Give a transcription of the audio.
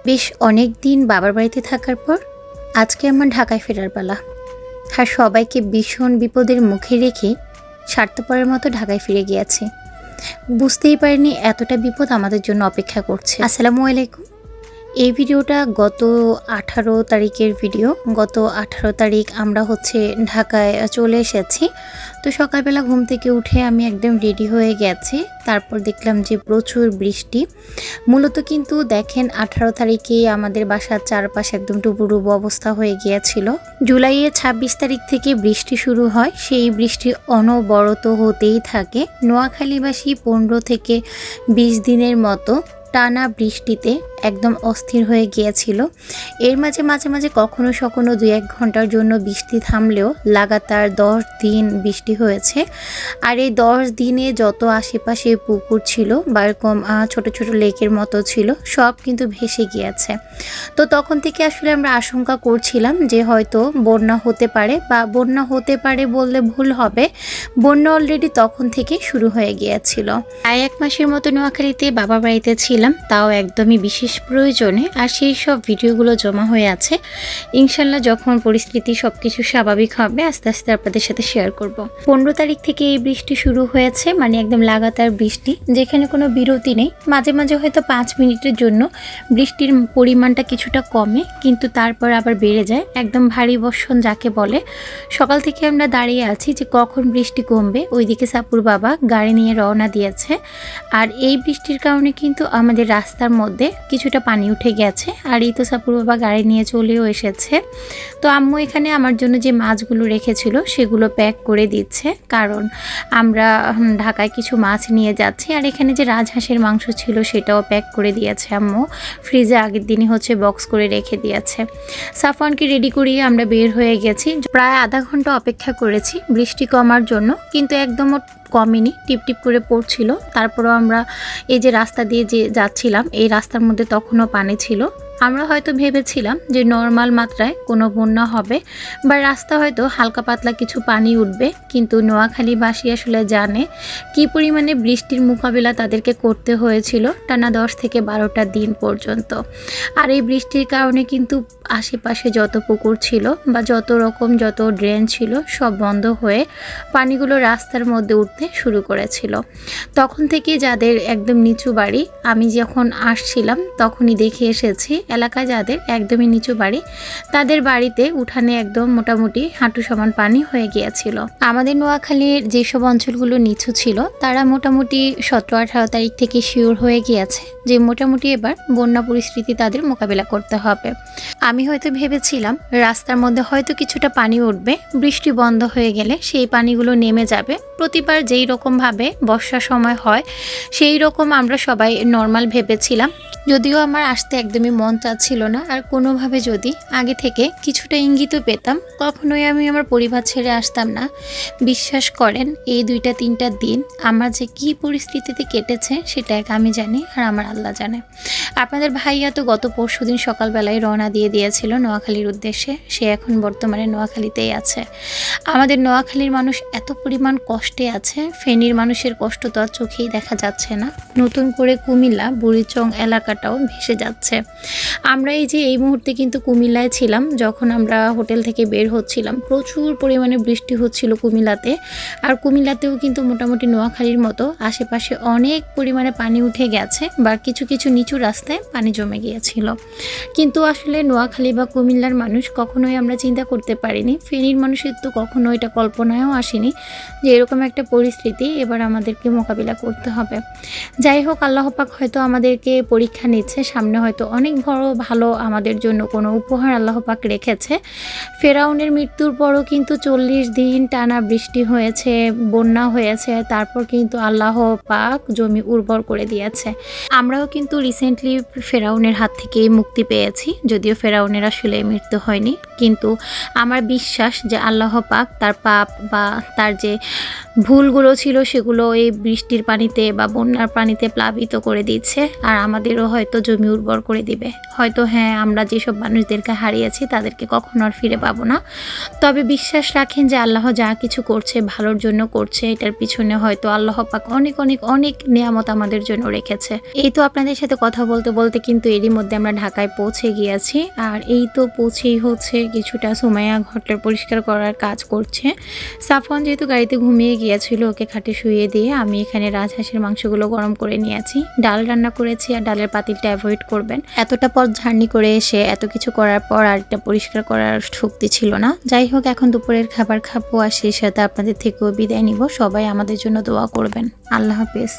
বেশ অনেক দিন বাবার বাড়িতে থাকার পর আজকে আমার ঢাকায় ফেরার পালা। আর সবাইকে ভীষণ বিপদের মুখে রেখে স্বার্থপরের মতো ঢাকায় ফিরে গিয়েছি। বুঝতেই পারিনি এতটা বিপদ আমাদের জন্য অপেক্ষা করছে। আসসালামু আলাইকুম। এই ভিডিওটা গত 18 তারিখের ভিডিও। গত 18 তারিখ আমরা ঢাকায় চলে এসেছি। তো সকালবেলা ঘুম থেকে উঠে আমি একদম রেডি হয়ে গেছি। তারপর দেখলাম যে প্রচুর বৃষ্টি। মূলত কিন্তু দেখেন 18 তারিখে আমাদের বাসার চারপাশে একদম ডুবো অবস্থা হয়ে গিয়েছিল। জুলাইয়ের 26 তারিখ থেকে বৃষ্টি শুরু হয়। সেই বৃষ্টি অনবরত হতেই থাকে। নোয়াখালীবাসী 15 থেকে 20 দিনের মতো টানা বৃষ্টিতে একদম অস্থির হয়ে গিয়েছিল। এর মাঝে মাঝে কখনো 2-1 ঘন্টার জন্য বৃষ্টি থামলেও লাগাতার 10 দিন বৃষ্টি হয়েছে। আর এই 10 দিনে যত আশেপাশে পুকুর ছিল বা এরকম ছোট ছোট লেকের মতো ছিল সব কিন্তু ভেসে গিয়েছে। তো তখন থেকে আসলে আমরা আশঙ্কা করছিলাম যে হয়তো বন্যা হতে পারে, বা বন্যা হতে পারে বললে ভুল হবে, বন্যা অলরেডি তখন থেকে শুরু হয়ে গিয়েছিল। প্রায় 1 মাসের মতো নোয়াখালীতে বাবা বাড়িতে ছিলাম, তাও একদমই বিশেষ প্রয়োজনে। আর সেই সব ভিডিওগুলো জমা হয়ে আছে। ইনশাল্লাহ যখন পরিস্থিতি সবকিছু স্বাভাবিক হবে আস্তে আস্তে আপনাদের সাথে শেয়ার করব। 15 তারিখ থেকে এই বৃষ্টি শুরু হয়েছে, মানে একদম লাগাতার বৃষ্টি, যেখানে কোনো বিরতি নেই। মাঝে মাঝে হয়তো 5 মিনিটের জন্য বৃষ্টির পরিমাণটা কিছুটা কমে, কিন্তু তারপর আবার বেড়ে যায়, একদম ভারী বর্ষণ যাকে বলে। সকাল থেকে আমরা দাঁড়িয়ে আছি যে কখন বৃষ্টি কমবে। ওইদিকে সাপুর বাবা গাড়ি নিয়ে রওনা দিয়েছে। আর এই বৃষ্টির কারণে কিন্তু আমাদের রাস্তার মধ্যে কিছুটা পানি উঠে গেছে। আর এই তো সাপুর বাবা গাড়ি নিয়ে চলেও এসেছে। তো আম্মু এখানে আমার জন্য যে মাছগুলো রেখেছিল সেগুলো প্যাক করে দিচ্ছে, কারণ আমরা ঢাকায় কিছু মাছ নিয়ে যাচ্ছি। আর এখানে যে রাজহাঁসের মাংস ছিল সেটাও প্যাক করে দিয়েছে আম্মু, ফ্রিজে আগের দিনই বক্স করে রেখে দিয়েছে। সাফওয়ানকে রেডি করিয়ে আমরা বের হয়ে গেছি। প্রায় আধা ঘন্টা অপেক্ষা করেছি বৃষ্টি কমার জন্য, কিন্তু একদমও কমেনি, টিপটিপ করে পড়ছিল। তারপরও আমরা এই যে রাস্তা দিয়ে যে যাচ্ছিলাম, এই রাস্তার মধ্যে তখনও পানি ছিল। আমরা হয়তো ভেবেছিলাম যে নর্মাল মাত্রায় কোনো বন্যা হবে বা রাস্তা হয়তো হালকা পাতলা কিছু পানি উঠবে, কিন্তু নোয়াখালীবাসী আসলে জানে কি পরিমাণে বৃষ্টির মোকাবিলা তাদেরকে করতে হয়েছিল টানা 10 থেকে 12টা দিন পর্যন্ত। আর এই বৃষ্টির কারণে কিন্তু আশেপাশে যত পুকুর ছিল বা যত ড্রেন ছিল সব বন্ধ হয়ে পানিগুলো রাস্তার মধ্যে উঠতে শুরু করেছিল। তখন থেকে যাদের একদম নিচু বাড়ি, আমি যখন আসছিলাম তখনই দেখে এসেছি এলাকায় যাদের একদমই নিচু বাড়ি, তাদের বাড়িতে উঠানে একদম মোটামুটি হাঁটু সমান পানি হয়ে গিয়েছিল। আমাদের নোয়াখালীর যেসব অঞ্চলগুলো নিচু ছিল তারা মোটামুটি 17-18 তারিখ থেকে শিওর হয়ে গিয়েছে যে মোটামুটি এবার বন্যা পরিস্থিতি তাদের মোকাবিলা করতে হবে। আমি হয়তো ভেবেছিলাম রাস্তার মধ্যে হয়তো কিছুটা পানি উঠবে, বৃষ্টি বন্ধ হয়ে গেলে সেই পানিগুলো নেমে যাবে। প্রতিবার যেই রকমভাবে বর্ষার সময় হয় সেই রকম আমরা সবাই নর্মাল ভেবেছিলাম। যদিও আমার আসতে একদমই মন চাচ্ছিল না, আর কোনোভাবে যদি আগে থেকে কিছুটা ইঙ্গিতও পেতাম কখনোই আমি আমার পরিবার ছেড়ে আসতাম না। বিশ্বাস করেন এই 2-3টা দিন আমার যে কী পরিস্থিতিতে কেটেছে সেটা আমি জানি আর আমার আল্লাহ জানে। আপনাদের ভাইয়া তো গত পরশুদিন সকালবেলায় রওনা দিয়ে দিয়েছিল নোয়াখালীর উদ্দেশ্যে। সে এখন বর্তমানে নোয়াখালীতেই আছে। আমাদের নোয়াখালীর মানুষ এত পরিমাণ কষ্টে আছে, ফেনীর মানুষের কষ্ট তো আর চোখেই দেখা যাচ্ছে না। নতুন করে কুমিল্লা বুড়িচং এলাকাটাও ভেসে যাচ্ছে। আমরা এই মুহূর্তে কিন্তু কুমিল্লায় ছিলাম। যখন আমরা হোটেল থেকে বের হচ্ছিলাম প্রচুর পরিমাণে বৃষ্টি হচ্ছিল কুমিল্লাতে। আর কুমিল্লাতেও কিন্তু মোটামুটি নোয়াখালীর মতো আশেপাশে অনেক পরিমাণে পানি উঠে গেছে, বা কিছু কিছু নিচু রাস্তায় পানি জমে গিয়েছিল। কিন্তু আসলে নোয়াখালী বা কুমিল্লার মানুষ কখনোই আমরা চিন্তা করতে পারিনি, ফেনীর মানুষের তো কখনো এটা কল্পনায়ও আসেনি যে এরকম একটা পরিস্থিতি এবার আমাদেরকে মোকাবিলা করতে হবে। যাই হোক, আল্লাহ পাক হয়তো আমাদেরকে পরীক্ষা নিচ্ছে, সামনে হয়তো অনেক বড় ভালো আমাদের জন্য কোনো উপহার আল্লাহ পাক রেখেছে। ফেরাউনের মৃত্যুর পরও কিন্তু 40 দিন টানা বৃষ্টি হয়েছে, বন্যা হয়েছে, তারপর কিন্তু আল্লাহ পাক জমি উর্বর করে দিয়েছে। আমরাও কিন্তু রিসেন্টলি ফেরাউনের হাত থেকে মুক্তি পেয়েছি, যদিও ফেরাউন ফেরাউনের আসলে মৃত্যু হয়নি, কিন্তু আমার বিশ্বাস যে আল্লাহ পাক তার পাপ বা তার যে ভুলগুলো ছিল সেগুলো এই বৃষ্টির পানিতে বা বন্যার পানিতে প্লাবিত করে দিচ্ছে, আর আমাদেরও হয়তো জমি উর্বর করে দিবে। হয়তো হ্যাঁ, আমরা যেসব মানুষদেরকে হারিয়েছি তাদেরকে কখনো আর ফিরে পাবো না, তবে বিশ্বাস রাখেন যে আল্লাহ যা কিছু করছে ভালোর জন্য করছে। এটার পিছনে হয়তো আল্লাহ পাক অনেক অনেক অনেক নিয়ামত আমাদের জন্য রেখেছে। এই তো আপনাদের সাথে কথা বলতে বলতে কিন্তু এরই মধ্যে আমরা ঢাকায় পৌঁছে গিয়েছি। আর এই তো পৌঁছেই হচ্ছে কিছুটা সুমাইয়া ঘরটা পরিষ্কার করার কাজ করছে। সাফওয়ান যেহেতু গাড়িতে ঘুমিয়ে গিয়েছিল, ওকে খাটে শুইয়ে দিয়ে আমি এখানে রাজহাঁসের মাংসগুলো গরম করে নিয়েছি, ডাল রান্না করেছি। আর ডালের পাতিলটা অ্যাভয়েড করবেন, এতটা পথ জার্নি করে এসে এত কিছু করার পর আর এটা পরিষ্কার করার শক্তি ছিল না। যাই হোক, এখন দুপুরের খাবার খাবো আর সেই সাথে আপনাদের থেকেও বিদায় নিব। সবাই আমাদের জন্য দোয়া করবেন। আল্লাহ হাফেজ।